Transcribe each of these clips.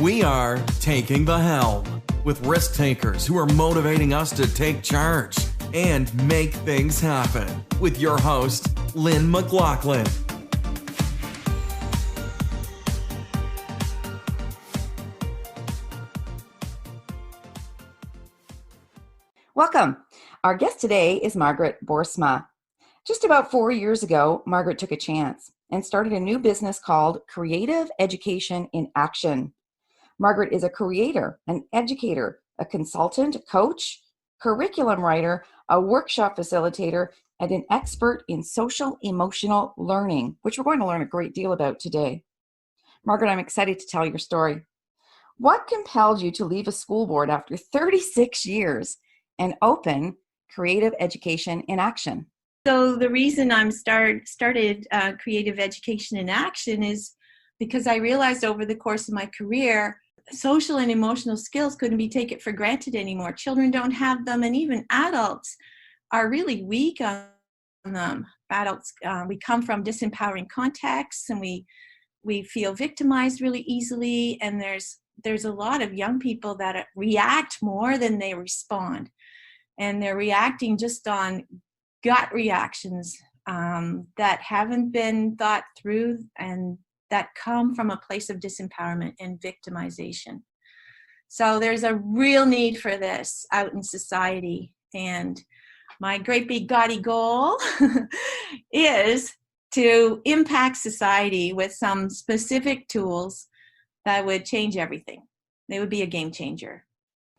We are Taking the Helm with risk takers who are motivating us to take charge and make things happen with your host, Lynn McLaughlin. Welcome. Our guest today is Margaret Boersma. Just about 4 years ago, Margaret took a chance and started a new business called Creative Education in Action. Margaret is a creator, an educator, a consultant, a coach, curriculum writer, a workshop facilitator, and an expert in social emotional learning, which we're going to learn a great deal about today. Margaret, I'm excited to tell your story. What compelled you to leave a school board after 36 years and open Creative Education in Action? So the reason I'm started Creative Education in Action is because I realized over the course of my career, social and emotional skills couldn't be taken for granted anymore. Children don't have them, and even adults are really weak on them. Adults, we come from disempowering contexts, and we feel victimized really easily, and there's a lot of young people that react more than they respond. And they're reacting just on gut reactions that haven't been thought through and that come from a place of disempowerment and victimization. So there's a real need for this out in society. And my great big gaudy goal is to impact society with some specific tools that would change everything. They would be a game changer.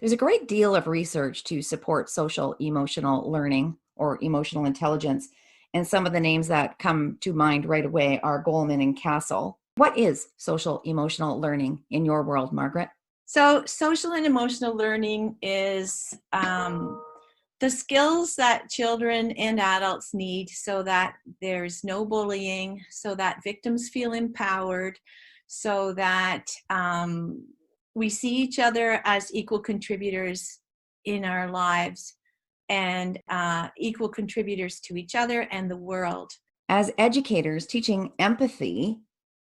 There's a great deal of research to support social emotional learning or emotional intelligence, and some of the names that come to mind right away are Goleman and Castle. What is social emotional learning in your world, Margaret? So social and emotional learning is the skills that children and adults need so that there's no bullying, so that victims feel empowered, so that we see each other as equal contributors in our lives and equal contributors to each other and the world. As educators, teaching empathy,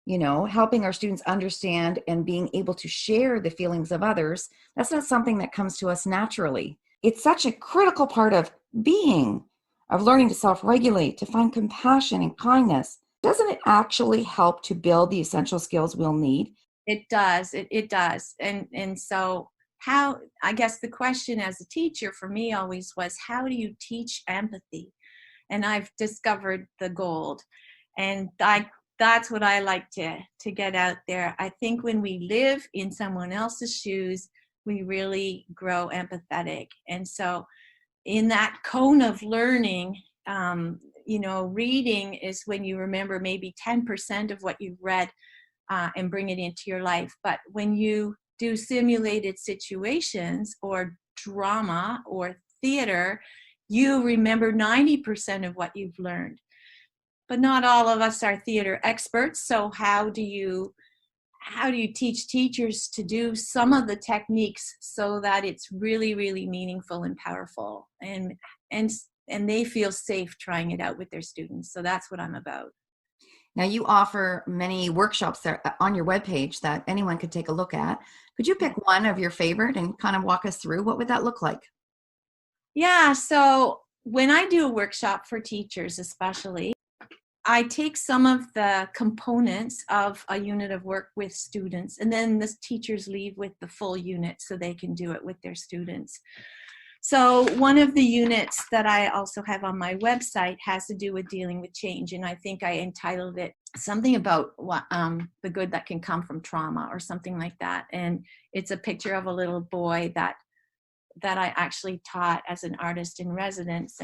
helping our students understand and being able to share the feelings of others, that's not something that comes to us naturally. It's such a critical part of being, of learning to self-regulate, to find compassion and kindness. Doesn't it actually help to build the essential skills we'll need? It does. It does. And so how, I guess the question as a teacher for me always was, how do you teach empathy? And I've discovered the gold. And that's what I like to get out there. I think when we live in someone else's shoes, we really grow empathetic. And so in that cone of learning, reading is when you remember maybe 10% of what you've read and bring it into your life. But when you do simulated situations or drama or theater, you remember 90% of what you've learned. But not all of us are theater experts. So how do you teach teachers to do some of the techniques so that it's really, really meaningful and powerful and they feel safe trying it out with their students? So that's what I'm about. Now, you offer many workshops there on your webpage that anyone could take a look at. Could you pick one of your favorite and kind of walk us through? What would that look like? Yeah, so when I do a workshop for teachers especially, I take some of the components of a unit of work with students, and then the teachers leave with the full unit so they can do it with their students. So one of the units that I also have on my website has to do with dealing with change, and I think I entitled it something about the good that can come from trauma or something like that. And it's a picture of a little boy that I actually taught as an artist in residence,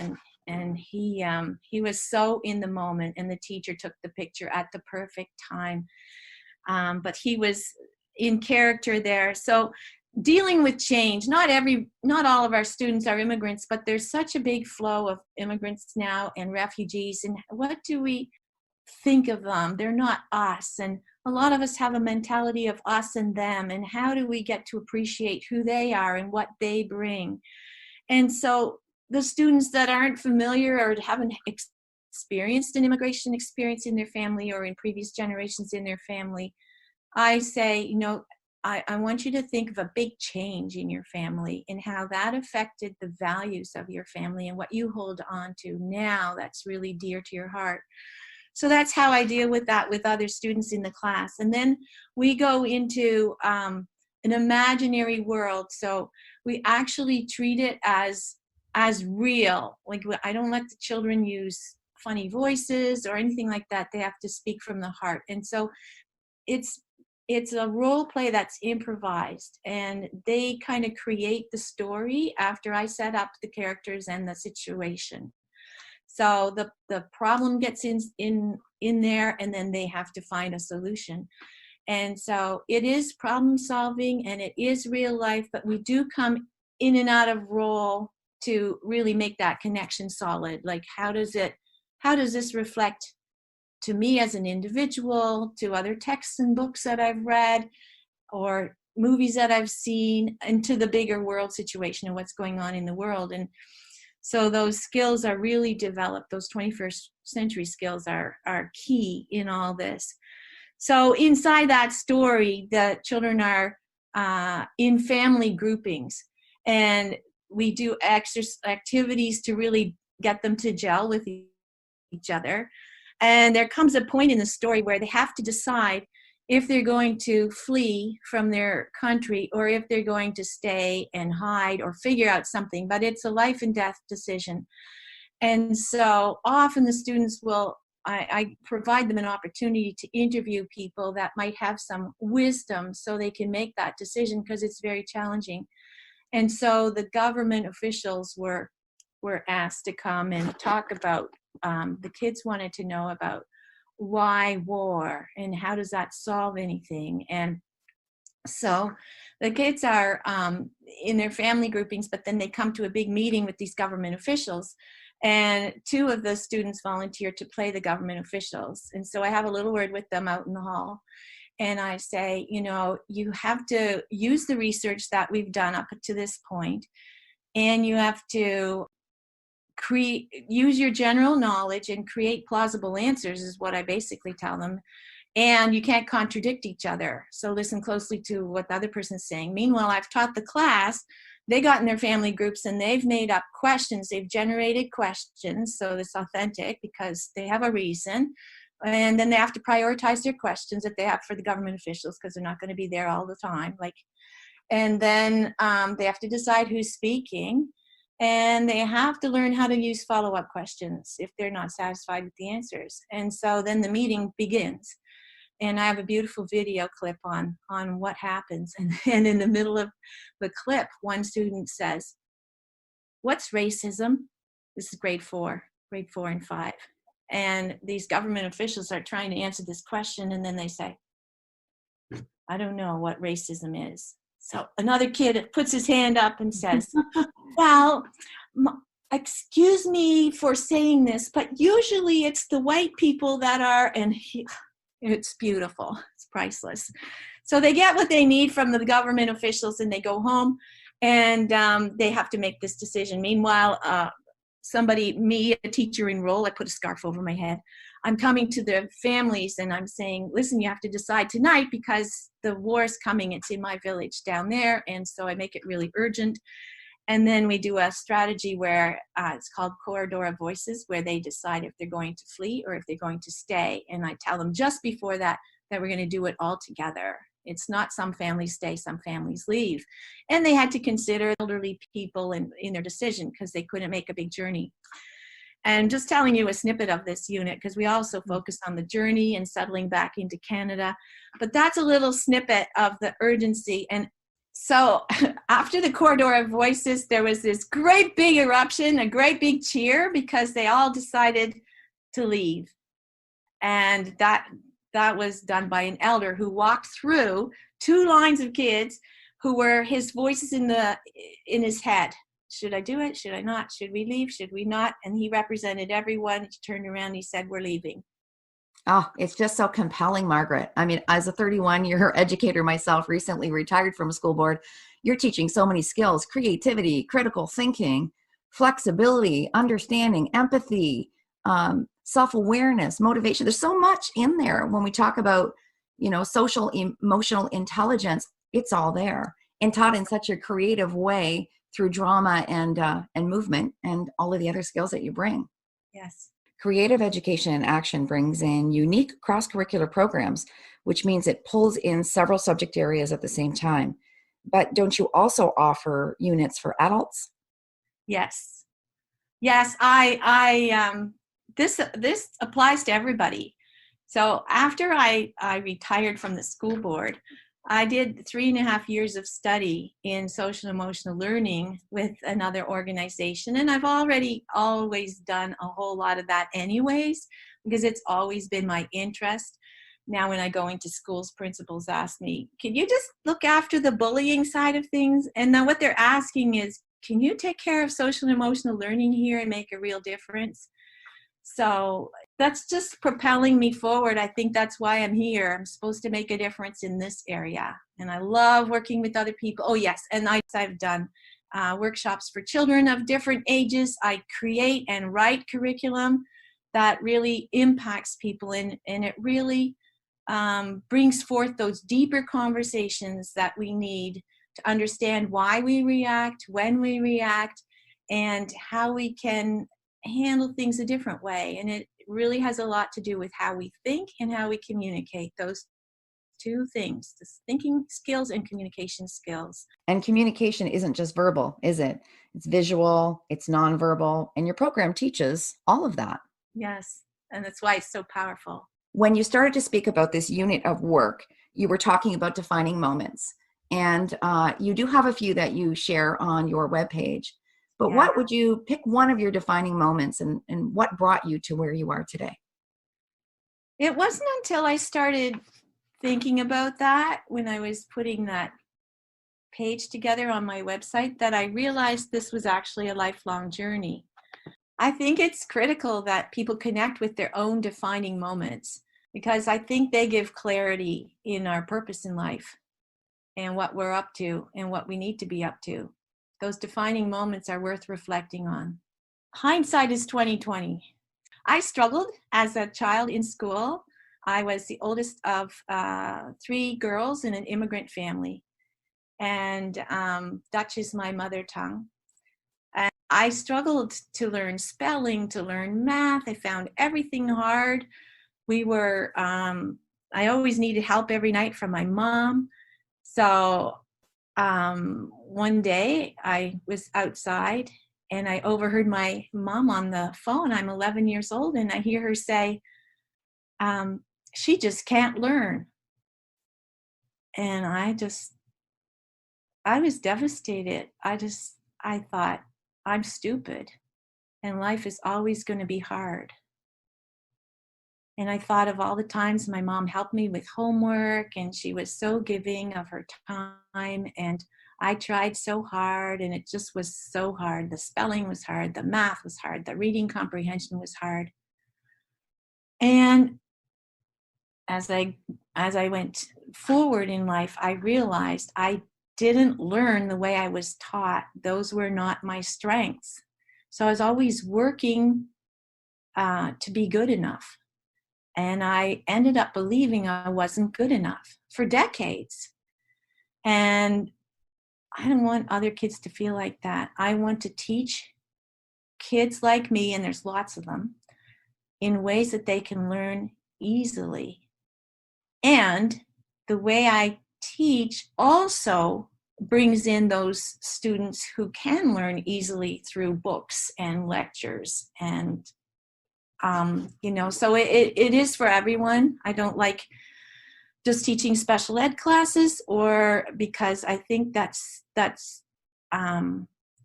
and he was so in the moment, and the teacher took the picture at the perfect time, but he was in character there. So dealing with change, not all of our students are immigrants, but there's such a big flow of immigrants now and refugees, and what do we think of them? They're not us, and a lot of us have a mentality of us and them, and how do we get to appreciate who they are and what they bring? And so the students that aren't familiar or haven't experienced an immigration experience in their family or in previous generations in their family, I say, I want you to think of a big change in your family and how that affected the values of your family and what you hold on to now that's really dear to your heart. So that's how I deal with that with other students in the class. And then we go into an imaginary world. So we actually treat it as real. Like, I don't let the children use funny voices or anything like that. They have to speak from the heart. And so it's a role play that's improvised, and they kind of create the story after I set up the characters and the situation. So the problem gets in there, and then they have to find a solution. And so it is problem solving, and it is real life, but we do come in and out of role to really make that connection solid. Like, how does this reflect to me as an individual, to other texts and books that I've read, or movies that I've seen, into the bigger world situation and what's going on in the world. And so those skills are really developed. Those 21st century skills are key in all this. So inside that story, the children are in family groupings, and we do activities to really get them to gel with each other. And there comes a point in the story where they have to decide if they're going to flee from their country or if they're going to stay and hide or figure out something. But it's a life and death decision. And so often the students will, I provide them an opportunity to interview people that might have some wisdom so they can make that decision, because it's very challenging. And so the government officials were asked to come and talk about, the kids wanted to know about why war and how does that solve anything. And so the kids are in their family groupings, but then they come to a big meeting with these government officials, and two of the students volunteer to play the government officials. And so I have a little word with them out in the hall, and I say, you have to use the research that we've done up to this point, and you have to use your general knowledge and create plausible answers, is what I basically tell them. And you can't contradict each other. So listen closely to what the other person's saying. Meanwhile, I've taught the class, they got in their family groups and they've made up questions. They've generated questions. So it's authentic because they have a reason. And then they have to prioritize their questions that they have for the government officials, because they're not going to be there all the time. And then they have to decide who's speaking. And they have to learn how to use follow-up questions if they're not satisfied with the answers. And so then the meeting begins. And I have a beautiful video clip on what happens. And in the middle of the clip, one student says, "What's racism?" This is grade 4 and 5. And these government officials are trying to answer this question. And then they say, "I don't know what racism is." So another kid puts his hand up and says, "Well, excuse me for saying this, but usually it's the white people that are," and it's beautiful. It's priceless. So they get what they need from the government officials, and they go home, and they have to make this decision. Meanwhile, me, a teacher in role, I put a scarf over my head. I'm coming to the families and I'm saying, "Listen, you have to decide tonight because the war is coming. It's in my village down there." And so I make it really urgent. And then we do a strategy where it's called Corridor of Voices, where they decide if they're going to flee or if they're going to stay. And I tell them just before that we're going to do it all together. It's not some families stay, some families leave. And they had to consider elderly people in their decision because they couldn't make a big journey. And just telling you a snippet of this unit, because we also focus on the journey and settling back into Canada. But that's a little snippet of the urgency. And so after the Corridor of Voices, there was this great big eruption, a great big cheer, because they all decided to leave. And that was done by an elder who walked through 2 lines of kids who were his voices in his head. Should I do it? Should I not? Should we leave? Should we not? And he represented everyone. He turned around and he said, "We're leaving." Oh, it's just so compelling, Margaret. I mean, as a 31-year educator myself, recently retired from a school board, you're teaching so many skills: creativity, critical thinking, flexibility, understanding, empathy, self-awareness, motivation. There's so much in there when we talk about, social, emotional intelligence. it's all there and taught in such a creative way through drama and movement and all of the other skills that you bring. Yes. Creative education in action brings in unique cross-curricular programs, which means it pulls in several subject areas at the same time. But don't you also offer units for adults? Yes. Yes, this applies to everybody. So after I retired from the school board, I did 3.5 years of study in social emotional learning with another organization. And I've always done a whole lot of that anyways, because it's always been my interest. Now when I go into schools, principals ask me, can you just look after the bullying side of things? And now what they're asking is, can you take care of social and emotional learning here and make a real difference? So that's just propelling me forward. I think that's why I'm here. I'm supposed to make a difference in this area. And I love working with other people. Oh, yes. And I've done workshops for children of different ages. I create and write curriculum that really impacts people. And it really brings forth those deeper conversations that we need to understand why we react, when we react, and how we can handle things a different way. And it really has a lot to do with how we think and how we communicate. Those two things, the thinking skills and communication skills. And communication isn't just verbal, is it? It's visual, it's nonverbal, and your program teaches all of that. Yes, and that's why it's so powerful. When you started to speak about this unit of work, you were talking about defining moments. And you do have a few that you share on your webpage. But Yeah. what would you pick one of your defining moments and what brought you to where you are today? It wasn't until I started thinking about that when I was putting that page together on my website that I realized this was actually a lifelong journey. I think it's critical that people connect with their own defining moments because I think they give clarity in our purpose in life and what we're up to and what we need to be up to. Those defining moments are worth reflecting on. Hindsight is 2020. I struggled as a child in school. I was the oldest of 3 girls in an immigrant family, and Dutch is my mother tongue. And I struggled to learn spelling, to learn math. I found everything hard. I always needed help every night from my mom. So one day I was outside and I overheard my mom on the phone. I'm 11 years old and I hear her say, she just can't learn. And I was devastated. I thought, I'm stupid and life is always going to be hard. And I thought of all the times my mom helped me with homework and she was so giving of her time and I tried so hard and it just was so hard. The spelling was hard, the math was hard, the reading comprehension was hard. And as I went forward in life, I realized I didn't learn the way I was taught. Those were not my strengths. So I was always working to be good enough. And I ended up believing I wasn't good enough for decades. And I don't want other kids to feel like that. I want to teach kids like me, and there's lots of them, in ways that they can learn easily. And the way I teach also brings in those students who can learn easily through books and lectures and so it is for everyone. I don't like just teaching special ed classes or because I think that's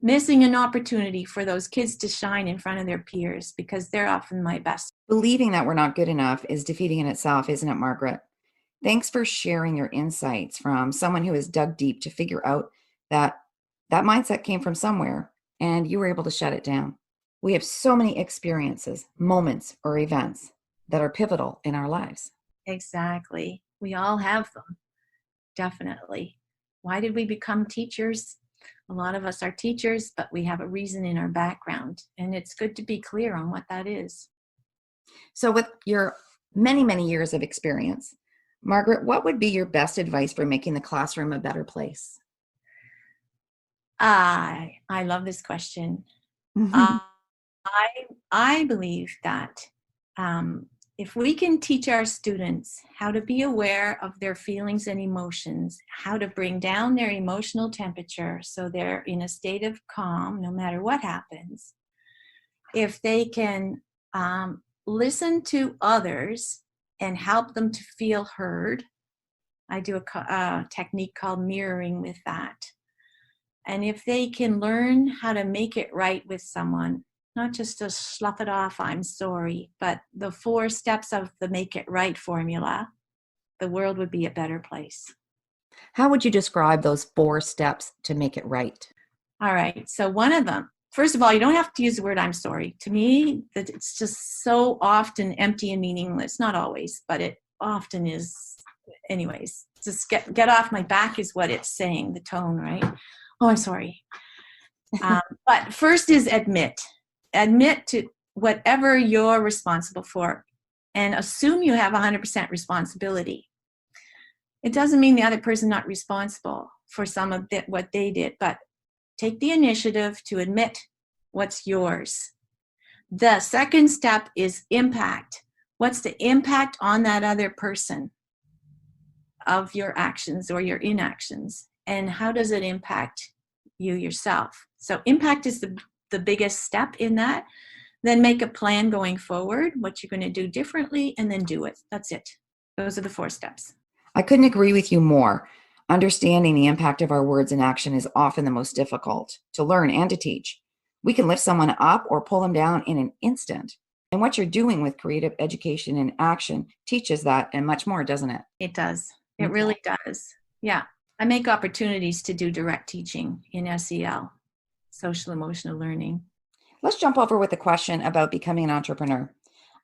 missing an opportunity for those kids to shine in front of their peers because they're often my best. Believing that we're not good enough is defeating in itself, isn't it, Margaret? Thanks for sharing your insights from someone who has dug deep to figure out that mindset came from somewhere and you were able to shut it down. We have so many experiences, moments, or events that are pivotal in our lives. Exactly. We all have them. Definitely. Why did we become teachers? A lot of us are teachers, but we have a reason in our background. And it's good to be clear on what that is. So with your many, many years of experience, Margaret, what would be your best advice for making the classroom a better place? I love this question. I I believe that if we can teach our students how to be aware of their feelings and emotions, how to bring down their emotional temperature so they're in a state of calm no matter what happens, if they can listen to others and help them to feel heard. I do a technique called mirroring with that. And if they can learn how to make it right with someone, not just to slough it off, I'm sorry, but the 4 steps of the make it right formula, the world would be a better place. How would you describe those 4 steps to make it right? All right. So one of them, first of all, you don't have to use the word I'm sorry. To me, that it's just so often empty and meaningless. Not always, but it often is. Anyways, just get off my back is what it's saying, the tone, right? Oh, I'm sorry. But first is admit. Admit to whatever you're responsible for and assume you have 100% responsibility. It doesn't mean the other person not responsible for some of what they did, but take the initiative to admit what's yours. The second step is impact. What's the impact on that other person of your actions or your inactions? And how does it impact you yourself? So impact is the biggest step in that. Then make a plan going forward, what you're going to do differently, and then do it. That's it. Those are the 4 steps. I couldn't agree with you more. Understanding the impact of our words and action is often the most difficult to learn and to teach. We can lift someone up or pull them down in an instant. And what you're doing with creative education and action teaches that and much more, doesn't it? It does. It really does. Yeah. I make opportunities to do direct teaching in SEL, social emotional learning. Let's jump over with a question about becoming an entrepreneur.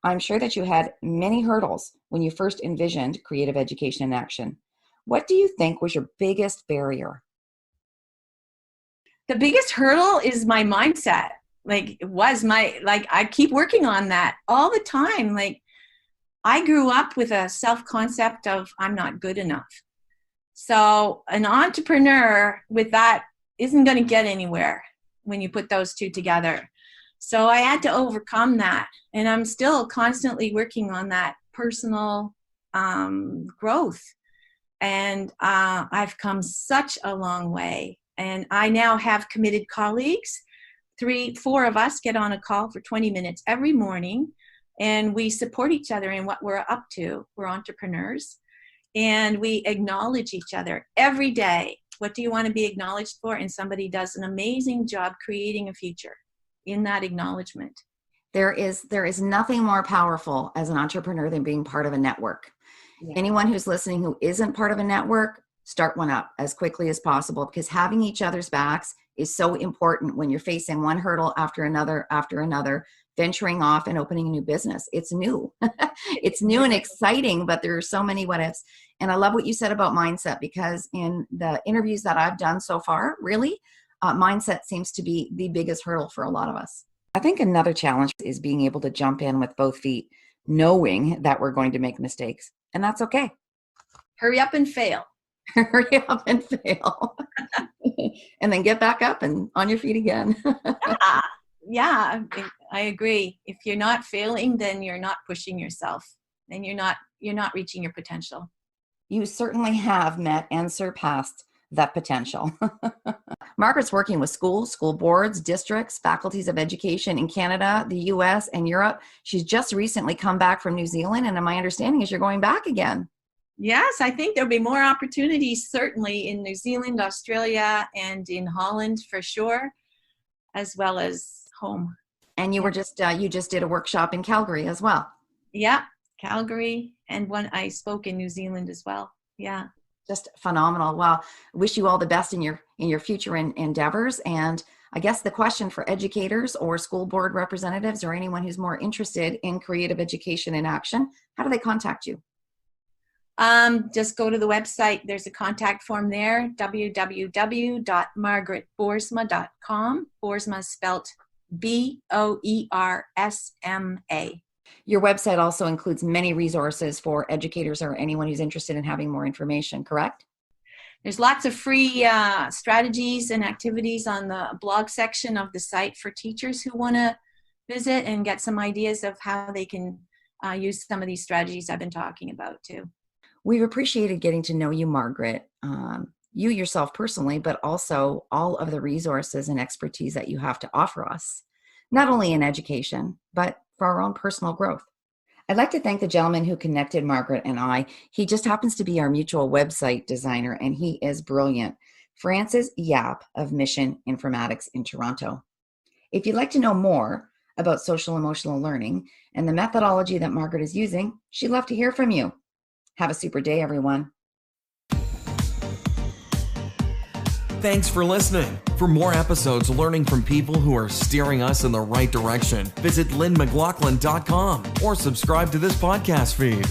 I'm sure that you had many hurdles when you first envisioned creative education in action. What do you think was your biggest barrier? The biggest hurdle is my mindset. I keep working on that all the time. I grew up with a self-concept of I'm not good enough. So an entrepreneur with that isn't going to get anywhere when you put those 2 together. So I had to overcome that. And I'm still constantly working on that personal growth. And I've come such a long way. And I now have committed colleagues. 3-4 of us get on a call for 20 minutes every morning. And we support each other in what we're up to. We're entrepreneurs. And we acknowledge each other every day. What do you want to be acknowledged for? And somebody does an amazing job creating a future in that acknowledgement. There is nothing more powerful as an entrepreneur than being part of a network. Yeah. Anyone who's listening who isn't part of a network, start one up as quickly as possible, because having each other's backs is so important when you're facing one hurdle after another, venturing off and opening a new business. It's new. It's new and exciting, but there are so many what ifs. And I love what you said about mindset, because in the interviews that I've done so far, really, mindset seems to be the biggest hurdle for a lot of us. I think another challenge is being able to jump in with both feet, knowing that we're going to make mistakes, and that's okay. Hurry up and fail. Hurry up and fail. And then get back up and on your feet again. Yeah, I agree. If you're not failing, then you're not pushing yourself, and you're not reaching your potential. You certainly have met and surpassed that potential. Margaret's working with schools, school boards, districts, faculties of education in Canada, the US, and Europe. She's just recently come back from New Zealand, and my understanding is you're going back again. Yes, I think there'll be more opportunities certainly in New Zealand, Australia, and in Holland for sure, as well as home. And you were just you just did a workshop in Calgary as well. Yeah, Calgary, and one I spoke in New Zealand as well. Yeah, just phenomenal. Well, wish you all the best in your future endeavors. And I guess the question for educators or school board representatives or anyone who's more interested in creative education in action, how do they contact you? Just go to the website. There's a contact form there, www.margaretboersma.com. Boersma spelt Boersma. Your website also includes many resources for educators or anyone who's interested in having more information, correct? There's lots of free strategies and activities on the blog section of the site for teachers who want to visit and get some ideas of how they can use some of these strategies I've been talking about too. We've appreciated getting to know you, Margaret, you yourself personally, but also all of the resources and expertise that you have to offer us, not only in education, but for our own personal growth. I'd like to thank the gentleman who connected Margaret and I. He just happens to be our mutual website designer, and he is brilliant. Francis Yap of Mission Informatics in Toronto. If you'd like to know more about social emotional learning and the methodology that Margaret is using, she'd love to hear from you. Have a super day, everyone. Thanks for listening. For more episodes learning from people who are steering us in the right direction, visit lynnmclaughlin.com or subscribe to this podcast feed.